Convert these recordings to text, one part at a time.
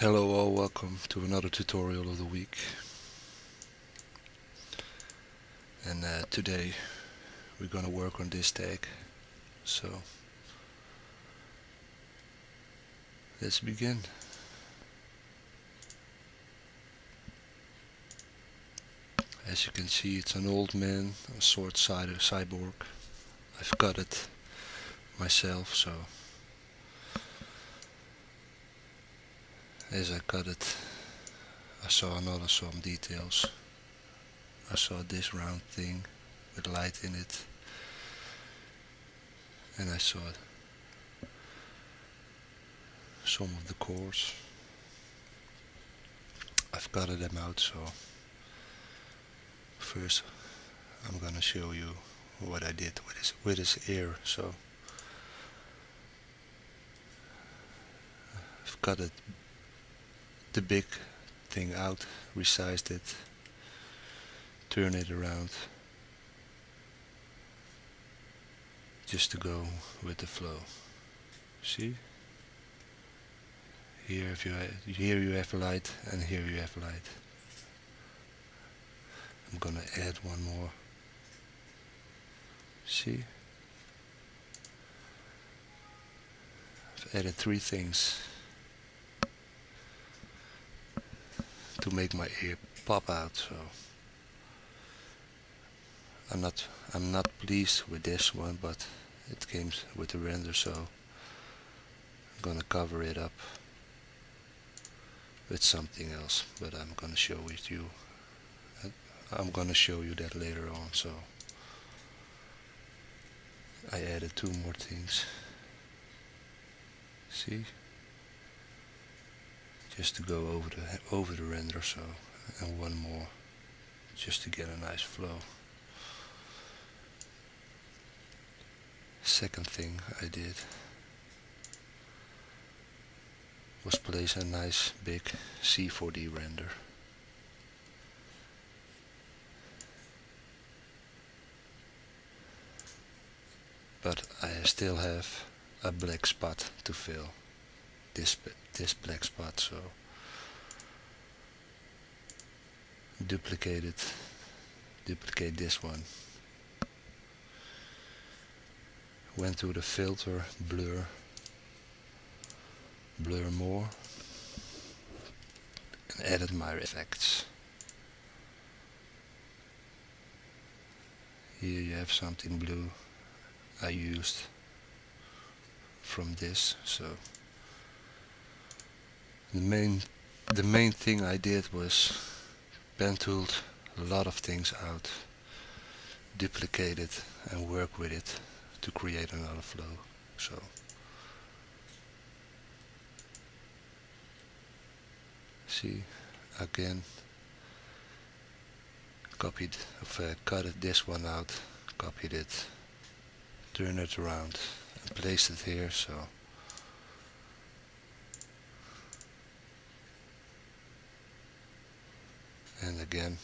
Hello all, welcome to another tutorial of the week. And today we're gonna work on this tag. So let's begin. As you can see, it's an old man, a sword-sided cyborg. I've cut it myself, so as I cut it, I saw some details. I saw this round thing with light in it, and I saw some of the cores. I've cut them out, so first I'm gonna show you what I did with his ear. So I've cut the big thing out, resized it, turn it around, just to go with the flow. See? Here you have light, and here you have light. I'm gonna add one more. See? I've added three things to make my ear pop out. So I'm not pleased with this one, but it came with the render, so I'm gonna cover it up with something else. But I'm gonna show it you. I'm gonna show you that later on. So I added two more things. See? Just to go over the render, so, and one more just to get a nice flow. Second thing I did was place a nice big C4D render. But I still have a black spot to fill. This black spot, so duplicate this one. Went to the filter, blur more, and added my effects. Here you have something blue I used from this. So the main thing I did was pen tooled a lot of things out, duplicate it and work with it to create another flow. So see, again, cut this one out, copied it, turn it around and placed it here. So and again,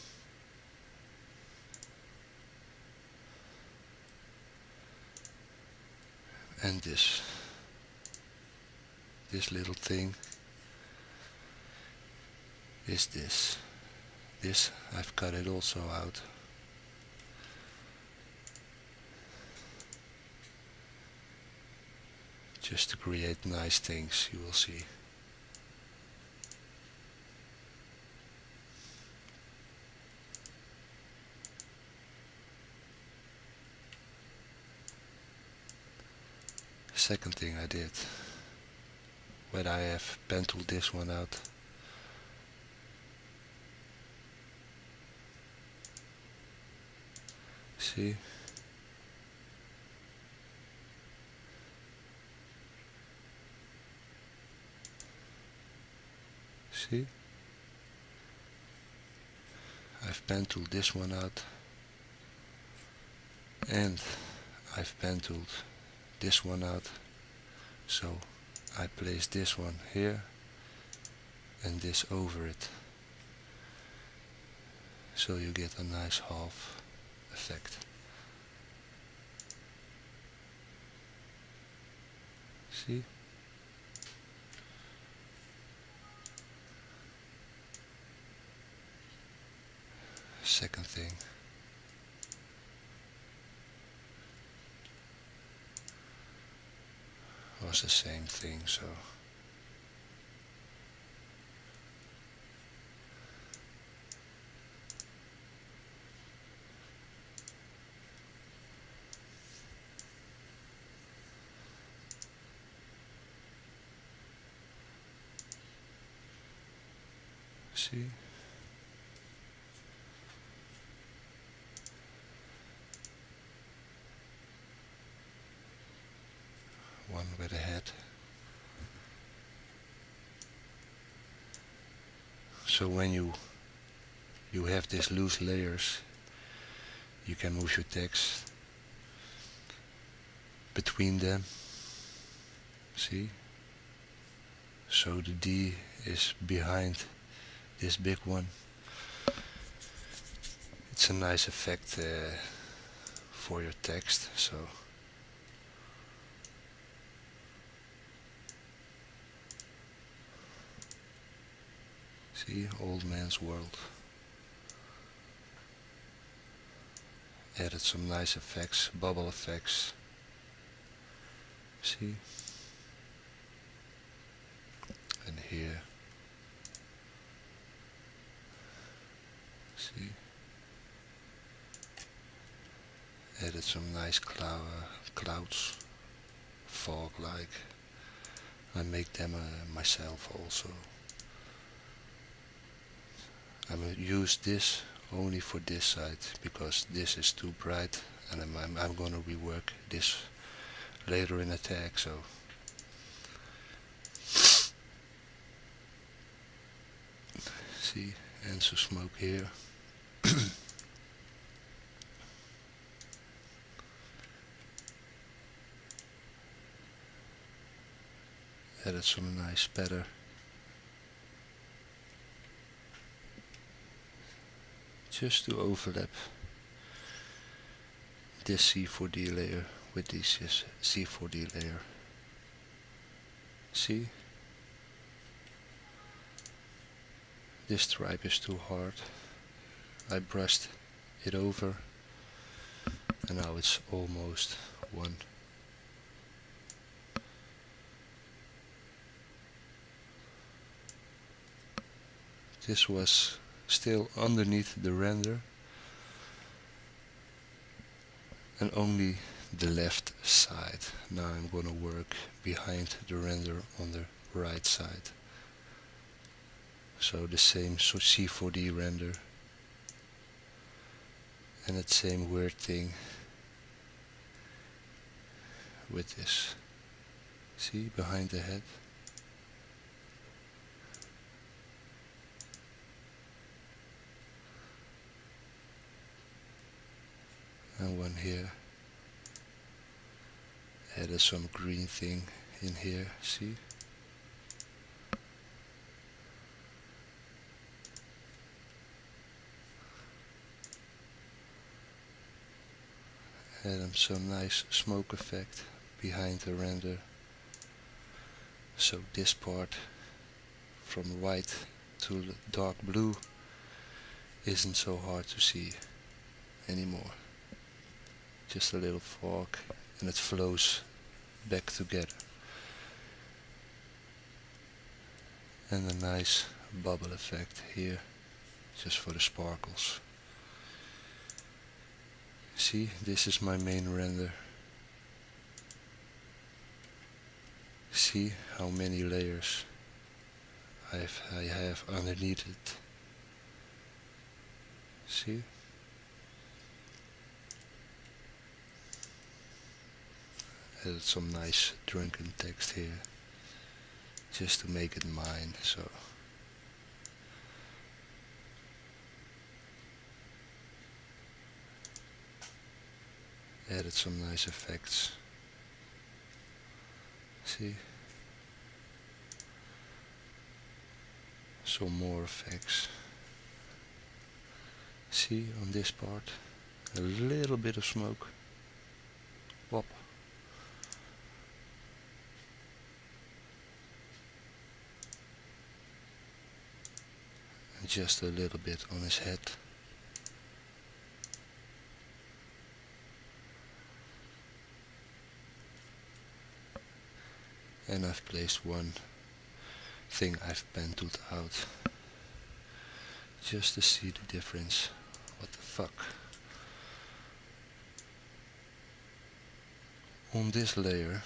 and this little thing is this. I've cut it also out. Just to create nice things, you will see. Second thing I did, when I have pen tooled this one out, see, see, I've pen tooled this one out, and I've pen tooled this one out. So I place this one here and this over it, so you get a nice half effect. See? second thing. Was the same thing, so see, one with a head. So when you have these loose layers, you can move your text between them. See? So the D is behind this big one. It's a nice effect for your text. So see, Old Man's World. Added some nice effects, bubble effects. See? And here. See? Added some nice clouds, fog-like. I make them myself also. I will use this only for this side because this is too bright, and I'm gonna rework this later in a tag. So see, and some smoke here. Added some nice spatter. Just to overlap this C4D layer with this C4D layer. See? This stripe is too hard. I brushed it over and now it's almost one. This was still underneath the render and only the left side. Now I'm gonna work behind the render on the right side. So the same C4D render and that same weird thing with this. See, behind the head. And one here. Added some green thing in here, see? Added some nice smoke effect behind the render. So this part from white to dark blue isn't so hard to see anymore. Just a little fog and it flows back together. And a nice bubble effect here, just for the sparkles. See, this is my main render. See how many layers I have underneath it. See? Added some nice drunken text here, just to make it mine. So added some nice effects. See? Some more effects. See, on this part, a little bit of smoke. Wop. And just a little bit on his head. replaced one thing I've pen tooled out just to see the difference. What the fuck? On this layer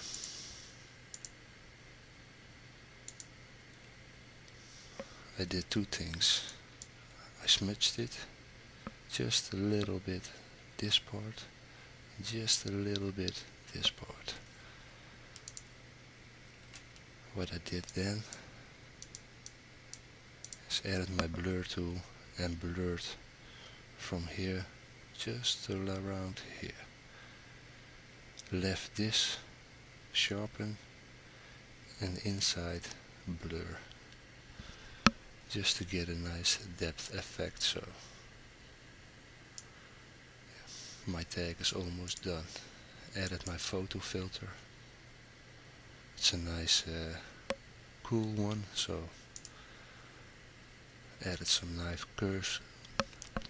I did two things. I smudged it just a little bit, this part, just a little bit this part. What I did then is added my blur tool and blurred from here just around here. Left this sharpen and inside blur, just to get a nice depth effect. So my tag is almost done. Added my photo filter. It's a nice cool one, so added some knife curves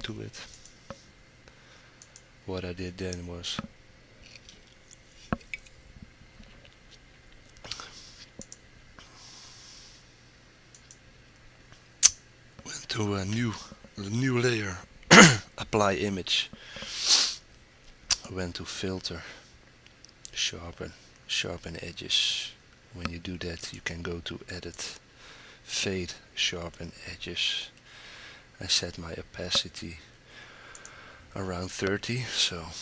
to it. What I did then was went to a new layer, apply image, went to filter, sharpen edges. When you do that you can go to edit, fade, sharpen edges. I set my opacity around 30, so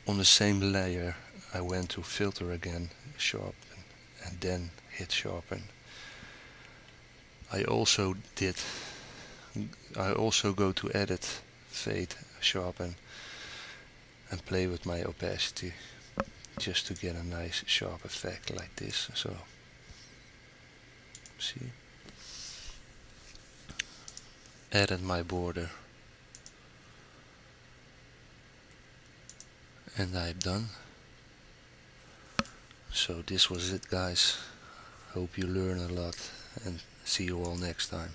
on the same layer I went to filter again, sharpen, and then hit sharpen. I also go to edit, fade, sharpen, and play with my opacity just to get a nice sharp effect like this. So see, added my border, and I'm done. So this was it, guys. Hope you learn a lot, and see you all next time.